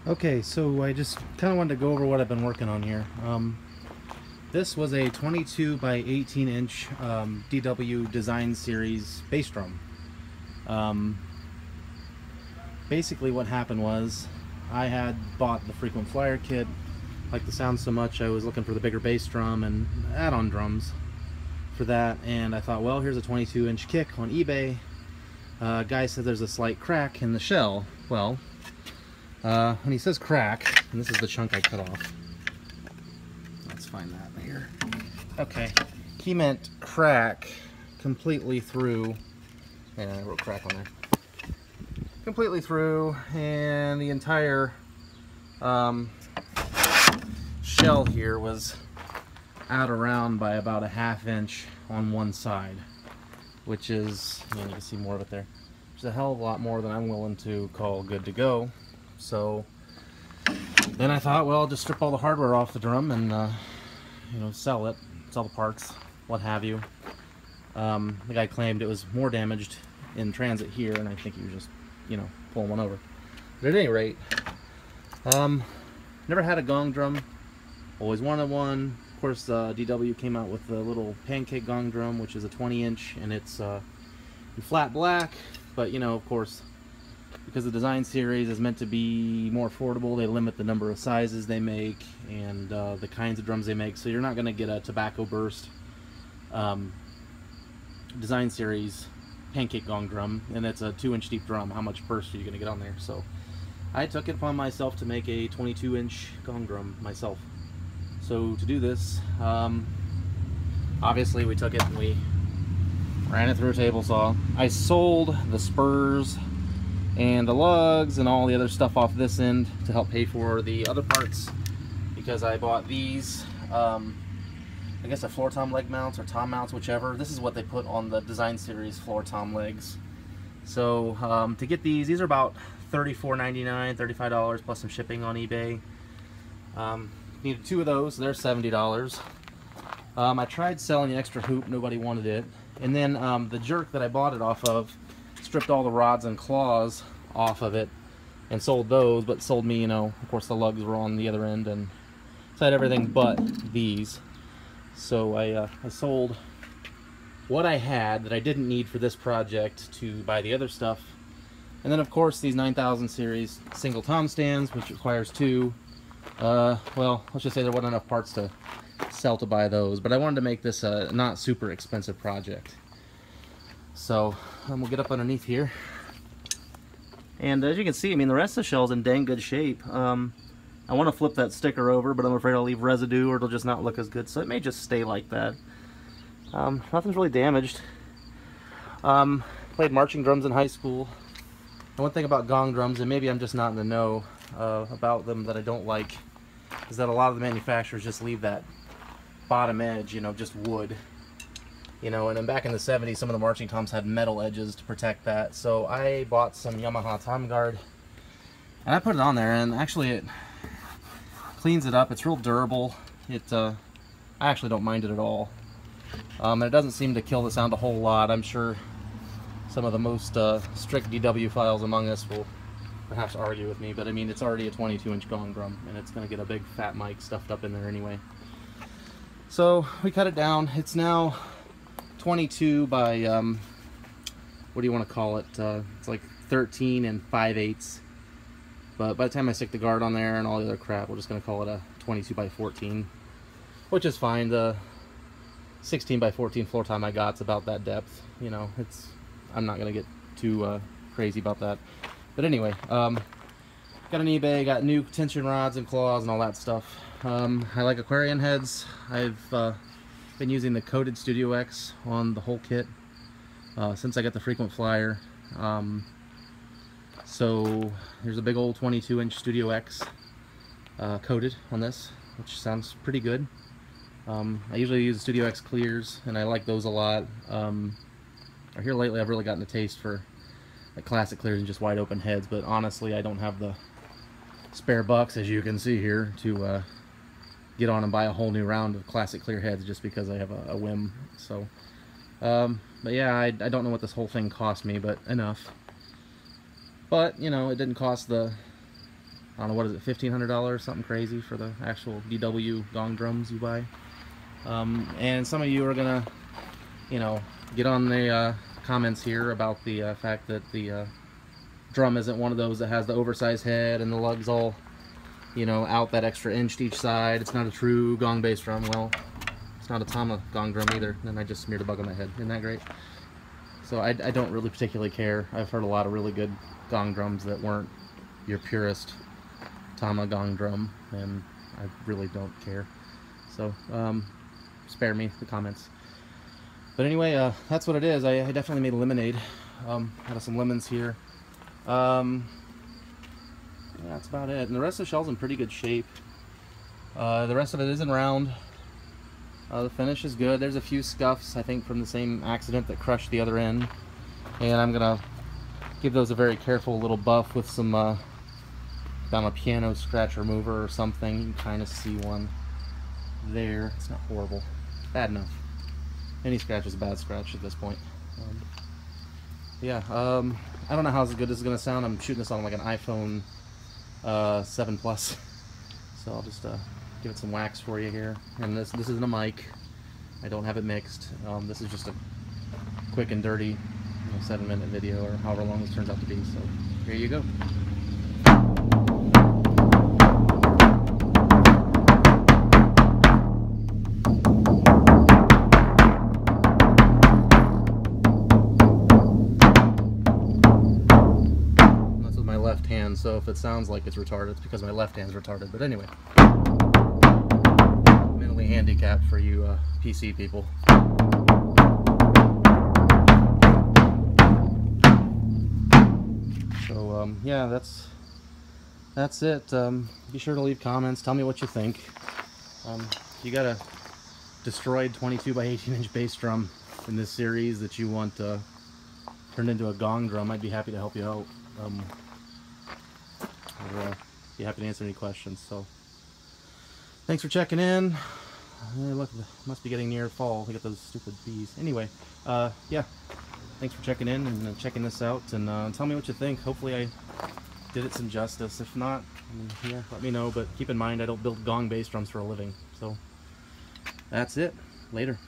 Okay, so I just kind of wanted to go over what I've been working on here. This was a 22 by 18 inch DW Design Series bass drum. Basically what happened was I had bought the frequent flyer kit, liked the sound so much I was looking for the bigger bass drum and add-on drums for that, and I thought, well, here's a 22 inch kick on eBay. Guy said there's a slight crack in the shell. Well, when he says crack, and this is the chunk I cut off. Let's find that here. Okay, he meant crack completely through. Yeah, I wrote crack on there. Completely through, and the entire shell here was out around by about a ½ inch on one side, which is, you can see more of it there. Which is a hell of a lot more than I'm willing to call good to go. So then I thought, well, I'll just strip all the hardware off the drum and sell the parts, what have you. The guy claimed it was more damaged in transit here, and I think he was just pulling one over. But at any rate, never had a Gong drum, always wanted one. Of course, DW came out with the little pancake Gong drum, which is a 20 inch, and it's in flat black. But of course, because the design series is meant to be more affordable, they limit the number of sizes they make and the kinds of drums they make. So you're not going to get a tobacco burst design series pancake Gong drum, and it's a 2-inch deep drum. How much burst are you going to get on there? So I took it upon myself to make a 22-inch Gong drum myself. So to do this, obviously we took it and we ran it through a table saw. I sold the spurs and the lugs and all the other stuff off this end to help pay for the other parts, because I bought these, I guess they're floor tom leg mounts or tom mounts, whichever. This is what they put on the design series floor tom legs. So to get these are about $34.99, $35 plus some shipping on eBay. Needed 2 of those, so they're $70. I tried selling the extra hoop, nobody wanted it. And then the jerk that I bought it off of stripped all the rods and claws off of it and sold those, but sold me, of course the lugs were on the other end, and so I had everything but these. So I sold what I had that I didn't need for this project to buy the other stuff. And then of course these 9000 series single tom stands, which requires 2. Well, let's just say there wasn't enough parts to sell to buy those, but I wanted to make this a not super expensive project. So we'll get up underneath here, and as you can see, the rest of the shell's in dang good shape. I want to flip that sticker over, but I'm afraid I'll leave residue or it'll just not look as good, so it may just stay like that. Nothing's really damaged. Played marching drums in high school. And one thing about Gong drums, and maybe I'm just not in the know about them, that I don't like, is that a lot of the manufacturers just leave that bottom edge, just wood. And then back in the 70s, some of the marching toms had metal edges to protect that. So I bought some Yamaha Tom Guard, and I put it on there, and actually it cleans it up. It's real durable. I actually don't mind it at all. And it doesn't seem to kill the sound a whole lot. I'm sure some of the most strict DW files among us will perhaps argue with me, but it's already a 22-inch Gong drum, and it's going to get a big fat mic stuffed up in there anyway. So we cut it down. It's now 22 by, what do you want to call it? It's like 13 and 5/8. But by the time I stick the guard on there and all the other crap, we're just going to call it a 22 by 14, which is fine. The 16 by 14 floor tom I got's about that depth. I'm not going to get too crazy about that. But anyway, got an eBay, got new tension rods and claws and all that stuff. I like Aquarian heads. I've been using the coated Studio X on the whole kit since I got the frequent flyer. So here's a big old 22-inch Studio X coated on this, which sounds pretty good. I usually use Studio X clears, and I like those a lot. Here lately I've really gotten a taste for classic clears and just wide open heads, but honestly I don't have the spare bucks, as you can see here, to get on and buy a whole new round of classic clear heads just because I have a whim. So but yeah, I don't know what this whole thing cost me, but enough. But it didn't cost the I don't know, what is it, $1,500, something crazy for the actual DW gong drums you buy. And some of you are gonna, you know, get on the comments here about the fact that the drum isn't one of those that has the oversized head and the lugs all, you know, out that extra inch to each side. It's not a true gong bass drum. Well, it's not a Tama gong drum either. And I just smeared a bug on my head. Isn't that great? So I don't really particularly care. I've heard a lot of really good gong drums that weren't your purest Tama gong drum, and I really don't care. So spare me the comments. But anyway, that's what it is. I definitely made a lemonade out of some lemons here. Yeah, that's about it. And the rest of the shell's in pretty good shape. The rest of it isn't round. The finish is good. There's a few scuffs, I think, from the same accident that crushed the other end. And I'm gonna give those a very careful little buff with some down a piano scratch remover or something. You can kind of see one there. It's not horrible. Bad enough. Any scratch is a bad scratch at this point. Yeah, I don't know how good this is gonna sound. I'm shooting this on like an iPhone 7 Plus, so I'll just give it some wax for you here. And this isn't a mic. I don't have it mixed. This is just a quick and dirty, 7-minute video, or however long this turns out to be. So here you go. So if it sounds like it's retarded, it's because my left hand's retarded. But anyway, mentally handicapped for you PC people. So yeah, that's it. Be sure to leave comments. Tell me what you think. If you got a destroyed 22 by 18 inch bass drum in this series that you want turned into a gong drum, I'd be happy to help you out. I'll be happy to answer any questions. So thanks for checking in. Look, it must be getting near fall. Look at those stupid bees. Anyway, yeah, thanks for checking in and checking this out, and tell me what you think. Hopefully I did it some justice. If not, yeah, let me know. But keep in mind, I don't build gong bass drums for a living. So that's it. Later.